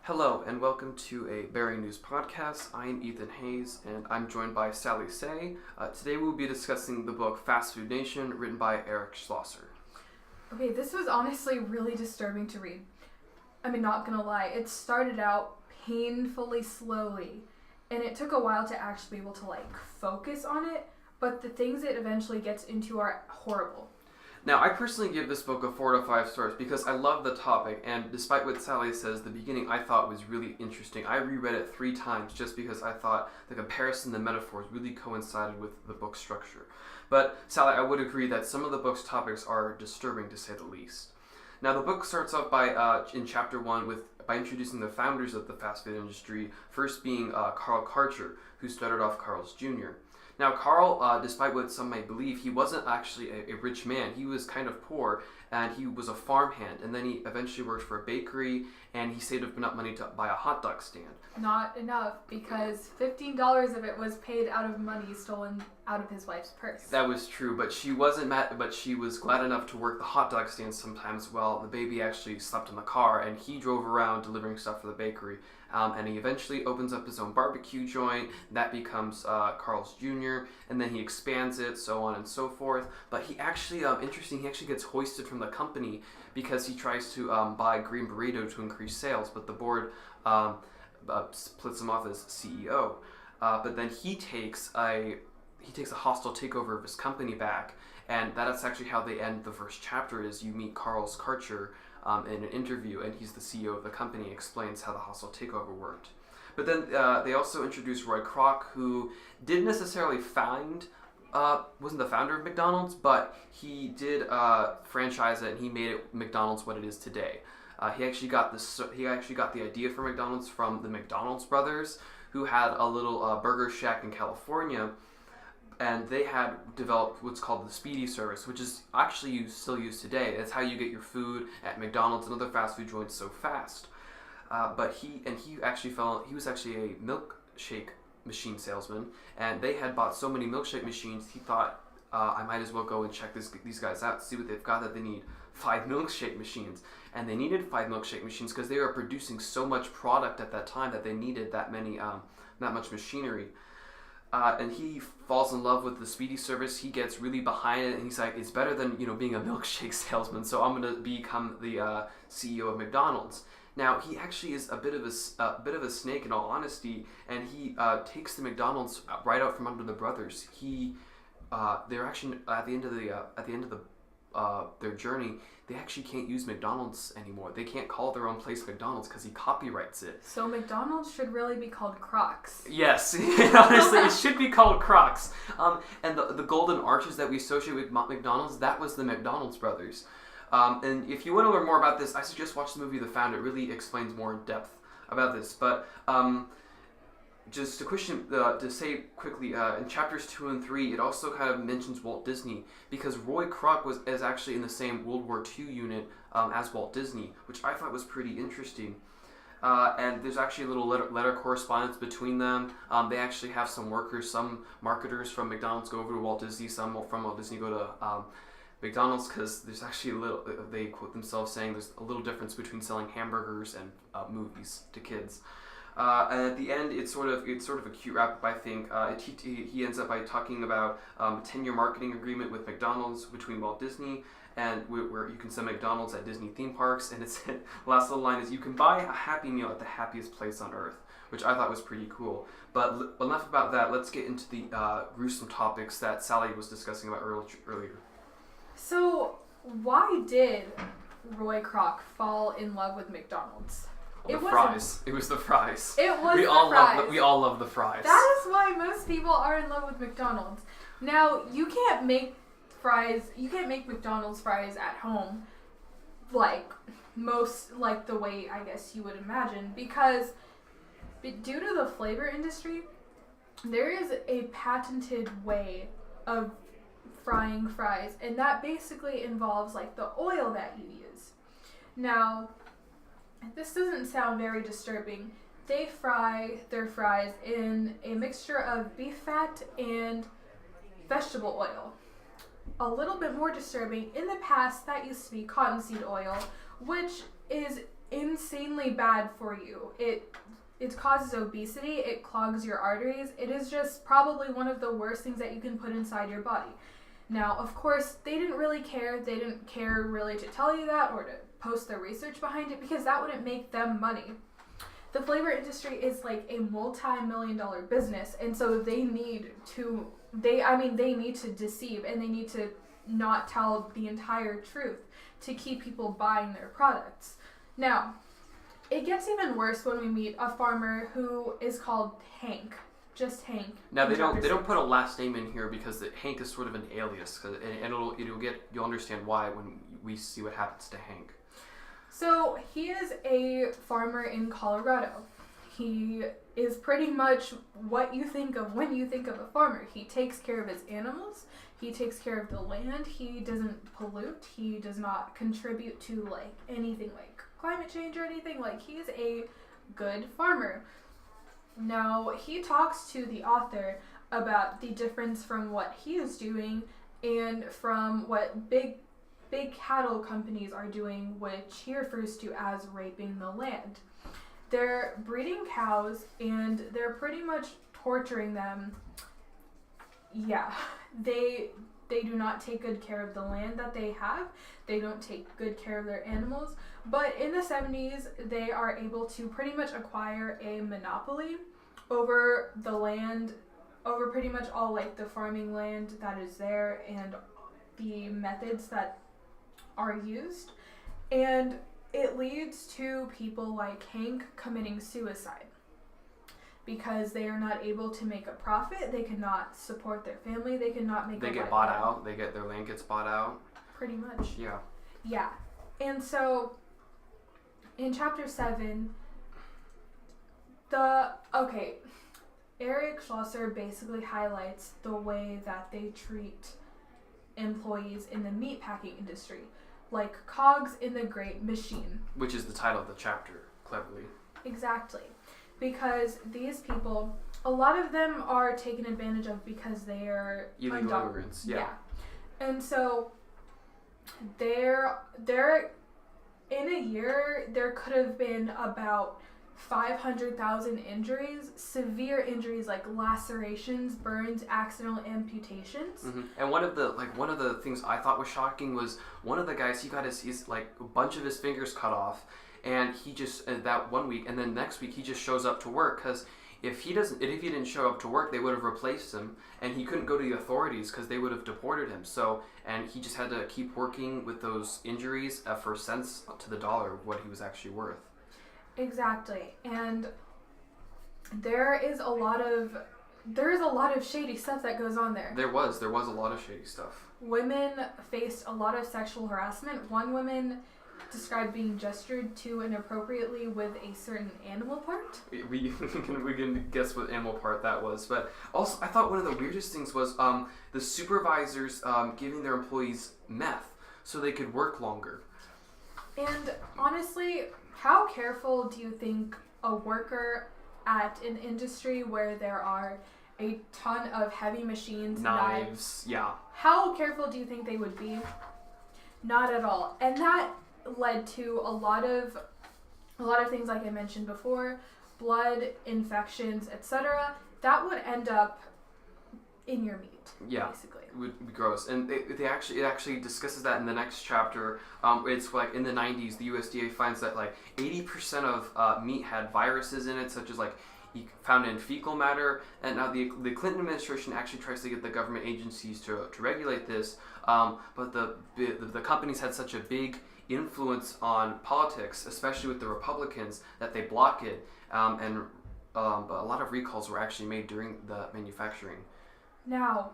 Hello and welcome to a Bearing News podcast. I am Ethan Hayes and I'm joined by Sally Say. Today we'll be discussing the book Fast Food Nation, written by Eric Schlosser. Okay, this was honestly really disturbing to read. I mean, not gonna lie, it started out painfully slowly and it took a while to actually be able to focus on it, but the things it eventually gets into are horrible. Now, I personally give this book a 4 to 5 stars because I love the topic, and despite what Sally says, the beginning I thought was really interesting. I reread it 3 times just because I thought the comparison, the metaphors really coincided with the book's structure. But Sally, I would agree that some of the book's topics are disturbing to say the least. Now, the book starts off by in chapter 1 by introducing the founders of the fast food industry, first being Carl Karcher, who started off Carl's Jr. Now, Carl, despite what some might believe, he wasn't actually a rich man. He was kind of poor, and he was a farmhand. And then he eventually worked for a bakery, and he saved up enough money to buy a hot dog stand. Not enough, because $15 of it was paid out of money stolen out of his wife's purse. That was true, but she wasn't mad. But she was glad enough to work the hot dog stand sometimes while the baby actually slept in the car, and he drove around delivering stuff for the bakery. And he eventually opens up his own barbecue joint. That becomes Carl's Jr., and then he expands it, so on and so forth. But he actually, he actually gets hoisted from the company because he tries to buy Green Burrito to increase sales, but the board splits him off as CEO. But then he takes a hostile takeover of his company back, and that's actually how they end the first chapter. Is you meet Carl's Karcher in an interview, and he's the CEO of the company, explains how the hostile takeover worked. But then they also introduced Roy Kroc, who didn't necessarily wasn't the founder of McDonald's, but he did franchise it, and he made it McDonald's what it is today. He actually got the idea for McDonald's from the McDonald's brothers, who had a little burger shack in California, and they had developed what's called the Speedy service, which is actually still used today. That's how you get your food at McDonald's and other fast food joints so fast. But he was actually a milkshake machine salesman, and they had bought so many milkshake machines, he thought, I might as well go and check these guys out, see what they've got, that they need 5 milkshake machines. And they needed 5 milkshake machines because they were producing so much product at that time that they needed that much machinery. And he falls in love with the Speedy service. He gets really behind it, and he's like, it's better than being a milkshake salesman, so I'm going to become the CEO of McDonald's. Now, he actually is a bit of a snake, in all honesty, and he takes the McDonald's right out from under the brothers. They're actually at the end of their journey, they actually can't use McDonald's anymore. They can't call their own place McDonald's because he copyrights it. So McDonald's should really be called Crocs. Yes, honestly, it should be called Crocs. And the golden arches that we associate with McDonald's, that was the McDonald's brothers. And if you want to learn more about this, I suggest watch the movie The Found. It really explains more in depth about this. But just a question to say quickly, in chapters 2 and 3, it also kind of mentions Walt Disney, because Roy Kroc is actually in the same World War II unit as Walt Disney, which I thought was pretty interesting. And there's actually a little letter correspondence between them. They actually have some workers, some marketers from McDonald's go over to Walt Disney, some from Walt Disney go to McDonald's, because there's actually they quote themselves saying there's a little difference between selling hamburgers and movies to kids. And at the end, it's sort of a cute wrap-up, I think. He ends up by talking about a 10-year marketing agreement with McDonald's between Walt Disney, and where you can sell McDonald's at Disney theme parks. And its last little line is, you can buy a Happy Meal at the happiest place on earth, which I thought was pretty cool. But enough about that. Let's get into the gruesome topics that Sally was discussing about earlier. So, why did Roy Kroc fall in love with McDonald's? It was the fries. It was the fries. We all love the fries. That is why most people are in love with McDonald's. Now, you can't make McDonald's fries at home the way I guess you would imagine, because due to the flavor industry, there is a patented way of frying fries, and that basically involves the oil that you use. Now, this doesn't sound very disturbing. They fry their fries in a mixture of beef fat and vegetable oil. A little bit more disturbing, in the past that used to be cottonseed oil, which is insanely bad for you. It causes obesity, it clogs your arteries. It is just probably one of the worst things that you can put inside your body. Now, of course, they didn't really care. They didn't care really to tell you that or to post their research behind it because that wouldn't make them money. The flavor industry is like a multi-million-dollar business, and so they need to deceive, and they need to not tell the entire truth to keep people buying their products. Now, it gets even worse when we meet a farmer who is called Hank. Just Hank. Now they don't put a last name in here because Hank is sort of an alias, and you'll understand why when we see what happens to Hank. So he is a farmer in Colorado. He is pretty much what you think of when you think of a farmer. He takes care of his animals. He takes care of the land. He doesn't pollute. He does not contribute to like anything like climate change or anything. Like, he's a good farmer. Now, he talks to the author about the difference from what he is doing and from what big cattle companies are doing, which he refers to as raping the land. They're breeding cows and they're pretty much torturing them. Yeah, they do not take good care of the land that they have. They don't take good care of their animals. But in the 70s, they are able to pretty much acquire a monopoly over the land, over pretty much all like the farming land that is there and the methods that are used. And it leads to people like Hank committing suicide because they are not able to make a profit. They cannot support their family. They cannot make. They get bought out. Their land gets bought out. Pretty much. Yeah. Yeah, and so in chapter 7, Eric Schlosser basically highlights the way that they treat employees in the meatpacking industry, like cogs in the great machine. Which is the title of the chapter, cleverly. Exactly. Because these people, a lot of them are taken advantage of because they are illegal immigrants. Yeah. And so they're in a year there could have been about 500,000 injuries, severe injuries like lacerations, burns, accidental amputations. Mm-hmm. And one of the things I thought was shocking was one of the guys, he got his like a bunch of his fingers cut off, and he just that 1 week, and then next week he just shows up to work because if he didn't show up to work, they would have replaced him, and he couldn't go to the authorities because they would have deported him. So, and he just had to keep working with those injuries for cents to the dollar of what he was actually worth. Exactly, and there is a lot of shady stuff that goes on there. There was a lot of shady stuff. Women faced a lot of sexual harassment. One woman described being gestured to inappropriately with a certain animal part. We can guess what animal part that was, but also I thought one of the weirdest things was the supervisors giving their employees meth so they could work longer. And honestly, how careful do you think a worker at an industry where there are a ton of heavy machines, knives, yeah. How careful do you think they would be? Not at all. And that led to a lot of things like I mentioned before, blood, infections, etc. That would end up in your meat. Yeah, basically. It would be gross. And it actually discusses that in the next chapter. It's like in the 90s, the USDA finds that like 80% of meat had viruses in it, such as like found in fecal matter. And now the Clinton administration actually tries to get the government agencies to regulate this. But the companies had such a big influence on politics, especially with the Republicans, that they block it. But a lot of recalls were actually made during the manufacturing. Now,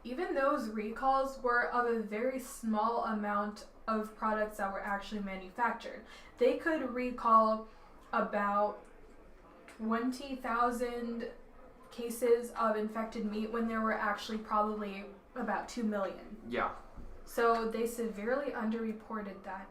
even those recalls were of a very small amount of products that were actually manufactured. They could recall about 20,000 cases of infected meat when there were actually probably about 2 million. Yeah. So they severely underreported that.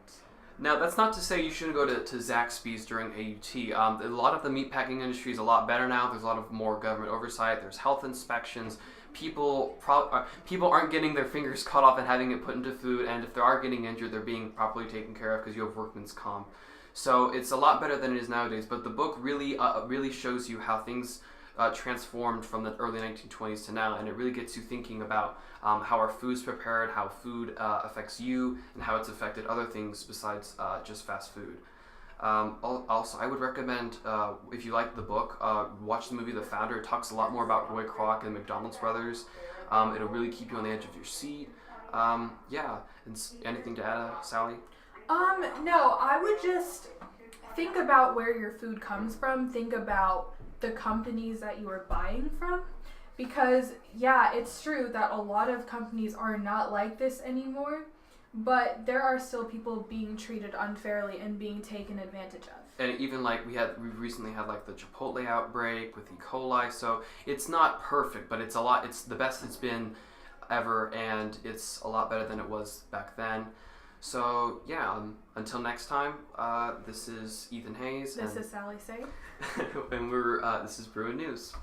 Now, that's not to say you shouldn't go to Zaxby's during AUT. A lot of the meatpacking industry is a lot better now. There's a lot of more government oversight. There's health inspections. People aren't getting their fingers cut off and having it put into food, and if they are getting injured, they're being properly taken care of because you have workman's comp. So it's a lot better than it is nowadays. But the book really shows you how things transformed from the early 1920s to now, and it really gets you thinking about how our food's prepared, how food affects you, and how it's affected other things besides just fast food. Also, I would recommend, if you like the book, watch the movie The Founder. It talks a lot more about Roy Kroc and McDonald's brothers. It'll really keep you on the edge of your seat. Yeah, and anything to add, Sally? No, I would just think about where your food comes from. Think about the companies that you are buying from. Because, yeah, it's true that a lot of companies are not like this anymore, but there are still people being treated unfairly and being taken advantage of. And even like we recently had like the Chipotle outbreak with E. coli, so it's not perfect, but it's the best it's been ever, and it's a lot better than it was back then. So yeah, until next time, this is Ethan Hayes. This is Sally Say. And this is Bruin News.